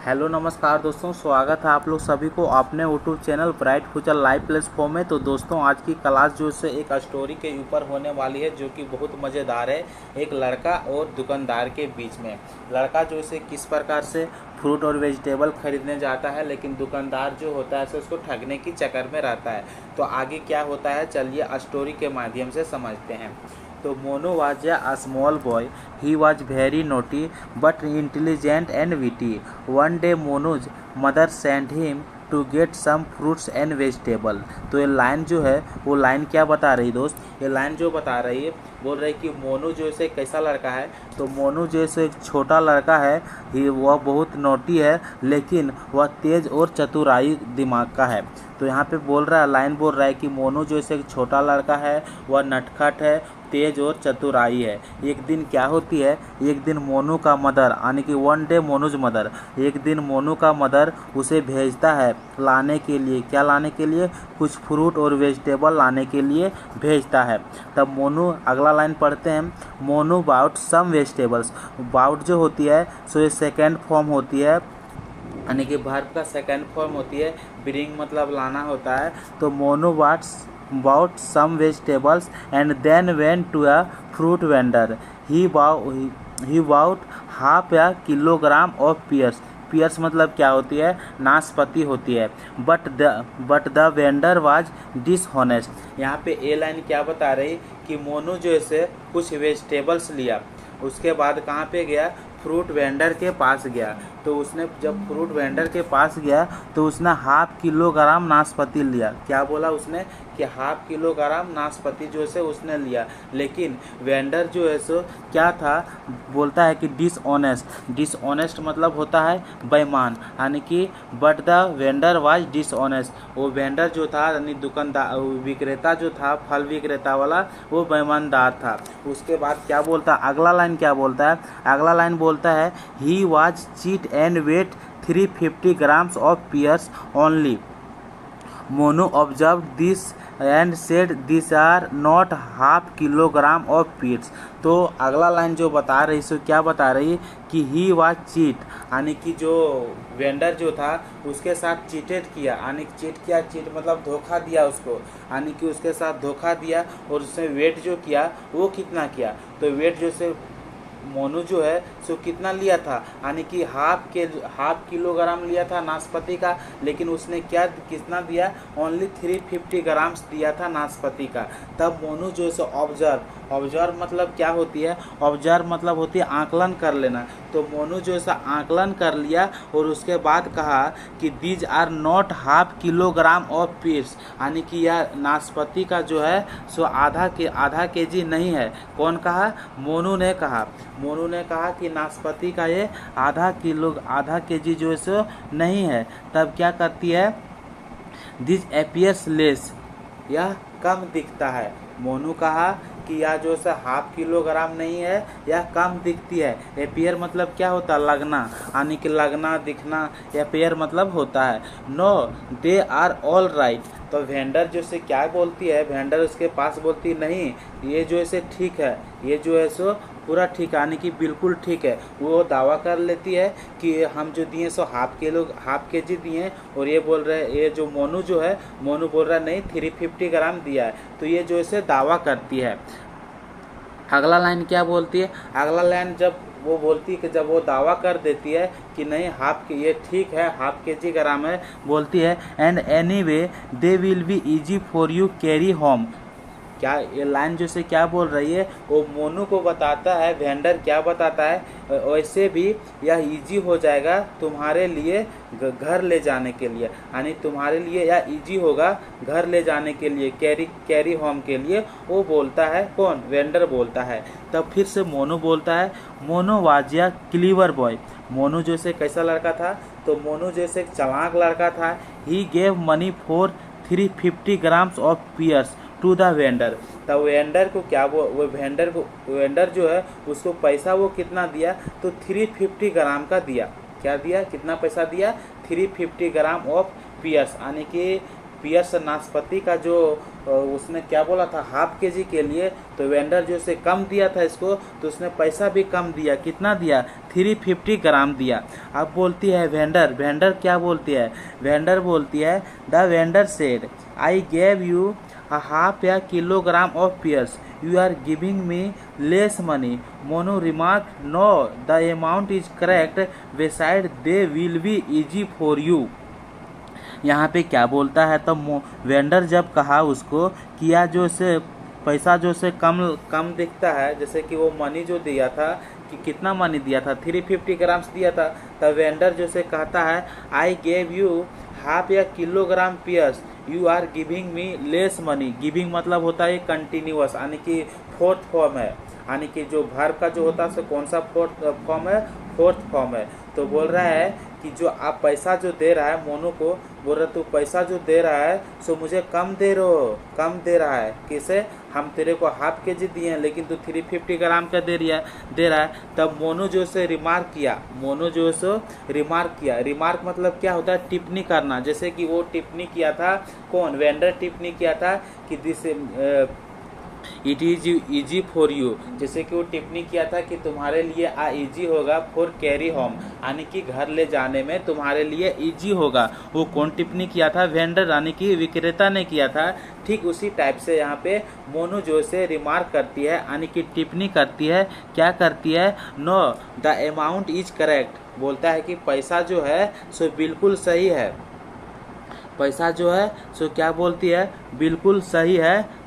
Hello नमस्कार दोस्तों, स्वागत है आप लोग सभी को अपने YouTube channel bright future live platform में। तो दोस्तों, आज की क्लास जो से एक स्टोरी के ऊपर होने वाली है जो कि बहुत मज़ेदार है। एक लड़का और दुकानदार के बीच में। लड़का जो से किस प्रकार से फ्रूट और वेजिटेबल खरीदने जाता है, लेकिन दुकानदार जो होता है उसको ठगने की चक्कर में रहता है। तो आगे क्या होता है, चलिए स्टोरी के माध्यम से समझते हैं। तो Monu was a small boy. He was very naughty but intelligent and witty. One day Monu's mother sent him to get some fruits and vegetable. तो ये लाइन जो है वो लाइन क्या बता रही दोस्त, ये लाइन जो बता रही है, बोल रही कि मोनू जो है कैसा लड़का है। तो मोनू जैसे एक छोटा लड़का है, वह बहुत नोटी है, लेकिन वह तेज और चतुराई दिमाग का है। तो यहाँ पे बोल रहा है, लाइन बोल रहा है कि मोनू जो एक छोटा लड़का है, वह नटखट है, तेज और चतुराई है। एक दिन क्या होती है, एक दिन मोनू का मदर यानी कि वन डे मोनूज मदर, एक दिन मोनू का मदर उसे भेजता है लाने के लिए। क्या लाने के लिए? कुछ फ्रूट और वेजिटेबल लाने के लिए भेजता है। तब मोनू, अगला लाइन पढ़ते हैं, Monu bought some vegetables. Bought जो होती है सो ये सेकेंड फॉर्म होती है, यानी कि वर्ब का सेकेंड फॉर्म होती है। ब्रिंग मतलब लाना होता है। तो Monu bought some vegetables and then went to a fruit vendor. He bought half a kilogram of pears. Pears मतलब क्या होती है? नाशपाती होती है। But the vendor was dishonest. यहाँ पे ए लाइन क्या बता रही कि मोनू जो है कुछ वेजिटेबल्स लिया, उसके बाद कहाँ पे गया? फ्रूट वेंडर के पास गया। तो उसने जब फ्रूट वेंडर के पास गया तो उसने हाफ किलोग्राम नाशपाती लिया। क्या बोला उसने? कि हाफ किलोग्राम नाशपाती जो है उसने लिया, लेकिन वेंडर जो है सो क्या था, बोलता है कि डिसऑनेस्ट। डिसऑनेस्ट मतलब होता है बेईमान, यानी कि but the vendor was dishonest. वो वेंडर जो था यानी दुकानदार, विक्रेता जो था, फल विक्रेता वाला, वो बेईमानदार था। उसके बाद क्या बोलता है, अगला लाइन क्या बोलता है? अगला लाइन बोलता है, he was cheat and weighed 350 grams of pears only. Monu observed this and said, "These are not half kilogram of pears." तो अगला लाइन जो बता रही सो क्या बता रही कि ही वाज चीट, यानी कि जो वेंडर जो था उसके साथ चीटेड किया, यानी चीट किया, चीट मतलब धोखा दिया उसको, यानी कि उसके साथ धोखा दिया। और उसने वेट जो किया वो कितना किया? तो वेट जो से मोनू जो है सो कितना लिया था, यानी कि हाफ किलोग्राम लिया था नाशपाती का, लेकिन उसने क्या कितना दिया? ओनली 350 ग्राम्स दिया था नाशपाती का। तब मोनू जो है सो ऑब्जर्व मतलब क्या होती है? ऑब्जर्व मतलब होती है आकलन कर लेना। तो मोनू जो है आकलन कर लिया और उसके बाद कहा कि these are not half kilogram of pears, यानी कि यह नाशपाती का जो है सो आधा केजी नहीं है। कौन कहा? मोनू ने कहा। मोनू ने कहा कि नाशपाती का ये आधा केजी जो है सो नहीं है। तब क्या करती है? दिस एपियर्स लेस, यह कम दिखता है। मोनू कहा कि यह जो है हाफ किलोग्राम नहीं है, यह कम दिखती है। एपियर मतलब क्या होता है? लगना, यानी कि लगना, दिखना, एपियर मतलब होता है। No they are all right. तो वेंडर जो से क्या बोलती है? वेंडर उसके पास बोलती नहीं, ये जो है ठीक है, ये जो है सो पूरा ठीक, यानी कि बिल्कुल ठीक है। वो दावा कर लेती है कि हम जो दिए सो हाफ केजी दिए, और ये बोल रहे, ये जो मोनू जो है, मोनू बोल रहा है नहीं 350 ग्राम दिया है। तो ये जो है दावा करती है। अगला लाइन क्या बोलती है? अगला लाइन जब वो बोलती है कि जब वो दावा कर देती है कि नहीं ये ठीक है, हाफ केजी ग्राम है, बोलती है and anyway they will be easy for you carry home. क्या ये लाइन जो से क्या बोल रही है? वो मोनू को बताता है, वेंडर क्या बताता है, वैसे भी यह इजी हो जाएगा तुम्हारे लिए घर ले जाने के लिए, यानी तुम्हारे लिए यह इजी होगा घर ले जाने के लिए, कैरी होम के लिए। वो बोलता है, कौन? वेंडर बोलता है। तब फिर से मोनू बोलता है, Monu was a clever boy. Monu जैसे कैसा लड़का था? तो मोनू जैसे एक चालाक लड़का था। He gave money for 350 grams of pears to the vendor. तब वेंडर को क्या, वो वेंडर जो है उसको पैसा वो कितना दिया? तो 350 ग्राम का दिया। क्या दिया? कितना पैसा दिया? 350 ग्राम ऑफ पियर्स, यानी कि पियर्स नाशपाती का जो उसने क्या बोला था हाफ के जी के लिए, तो वेंडर जो से कम दिया था इसको, तो उसने पैसा भी कम दिया। कितना दिया? 350 ग्राम दिया। अब बोलती है वेंडर, वेंडर क्या बोलती है? वेंडर बोलती है the vendor said I gave you a half a kilogram of pears. You are giving me less money. Monu remarked, no, the amount is correct. Besides, they will be easy for you. यहाँ पे क्या बोलता है? तो vendor जब कहा उसको कि या जो से पैसा जो से कम कम दिखता है, जैसे कि वो मनी जो दिया था कि कितना मनी दिया था, 350 ग्राम्स दिया था, तब वेंडर जो से कहता है I gave you half a kilogram pears, you are giving me less money. Giving मतलब होता है कंटिन्यूअस, यानी कि फोर्थ फॉर्म है, यानी कि जो वर्ब का जो होता है सो कौन सा फोर्थ फॉर्म है? फोर्थ फॉर्म है। तो बोल रहा है कि जो आप पैसा जो दे रहा है मोनू को, बोल रहा तू पैसा जो दे रहा है सो मुझे कम दे रहा है। किसे? हम तेरे को हाफ के जी दिए हैं, लेकिन तू 350 ग्राम का दे रहा है। तब मोनू जो से रिमार्क किया। रिमार्क मतलब क्या होता है? टिप्पणी करना। जैसे कि वो टिप्पणी किया था, कौन? वेंडर टिप्पणी किया था कि this it is easy for you. जैसे कि वो टिप्पणी किया था कि तुम्हारे लिए ईजी होगा फॉर कैरी होम, यानी कि घर ले जाने में तुम्हारे लिए ईजी होगा। वो कौन टिप्पणी किया था? वेंडर, यानी कि विक्रेता ने किया था। ठीक उसी टाइप से यहाँ पे मोनू जो से रिमार्क करती है, यानी कि टिप्पणी करती है। क्या करती है? Know the amount is correct. बोलता है कि पैसा जो है सो बिल्कुल सही है। पैसा जो है सो क्या बोलती है? बिल्कुल सही है।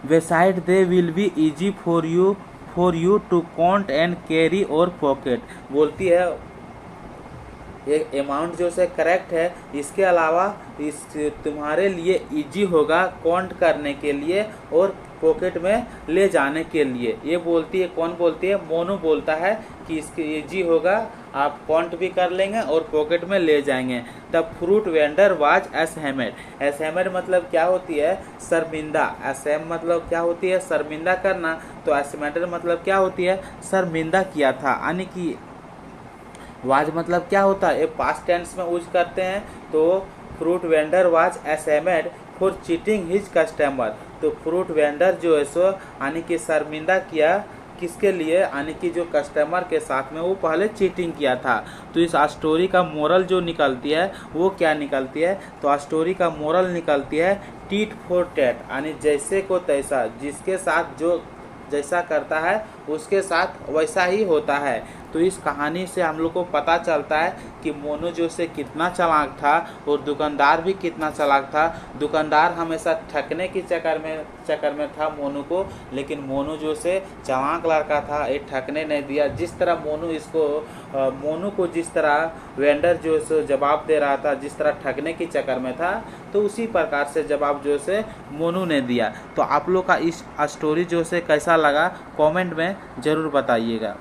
Beside they will be easy for you to count and carry or pocket। बोलती है ये अमाउंट जो से करेक्ट है, इसके अलावा इस तुम्हारे लिए इजी होगा काउंट करने के लिए और पॉकेट में ले जाने के लिए। ये बोलती है, कौन बोलती है? मोनू बोलता है कि इसके इजी होगा, आप काउंट भी कर लेंगे और पॉकेट में ले जाएंगे। द फ्रूट वेंडर वाज असहमत। असहमत मतलब क्या होती है? शर्मिंदा। असहम मतलब क्या होती है? शर्मिंदा करना। तो असहमत मतलब क्या होती है? शर्मिंदा किया था, यानी कि वाज मतलब क्या होता है? ये पास्ट टेंस में यूज करते हैं। तो फ्रूट वेंडर वाज असहमत फॉर चीटिंग हिज कस्टमर। तो फ्रूट वेंडर जो है सो यानी कि शर्मिंदा किया, किसके लिए? यानी कि जो कस्टमर के साथ में वो पहले चीटिंग किया था। तो इस स्टोरी का मोरल जो निकलती है वो क्या निकलती है? तो स्टोरी का मोरल निकलती है टीट फॉर टैट, यानी जैसे को तैसा। जिसके साथ जो जैसा करता है उसके साथ वैसा ही होता है। तो इस कहानी से हम लोग को पता चलता है कि मोनू जो से कितना चालाक था और दुकानदार भी कितना चालाक था। दुकानदार हमेशा ठगने के चक्कर में था मोनू को, लेकिन मोनू जो से चालाक लड़का था, ये ठगने नहीं दिया। जिस तरह मोनू को जिस तरह वेंडर जो से जवाब दे रहा था, जिस तरह ठगने के चक्कर में था, तो उसी प्रकार से जवाब जो से मोनू ने दिया। तो आप लोग का इस स्टोरी जो से कैसा लगा कमेंट में ज़रूर बताइएगा।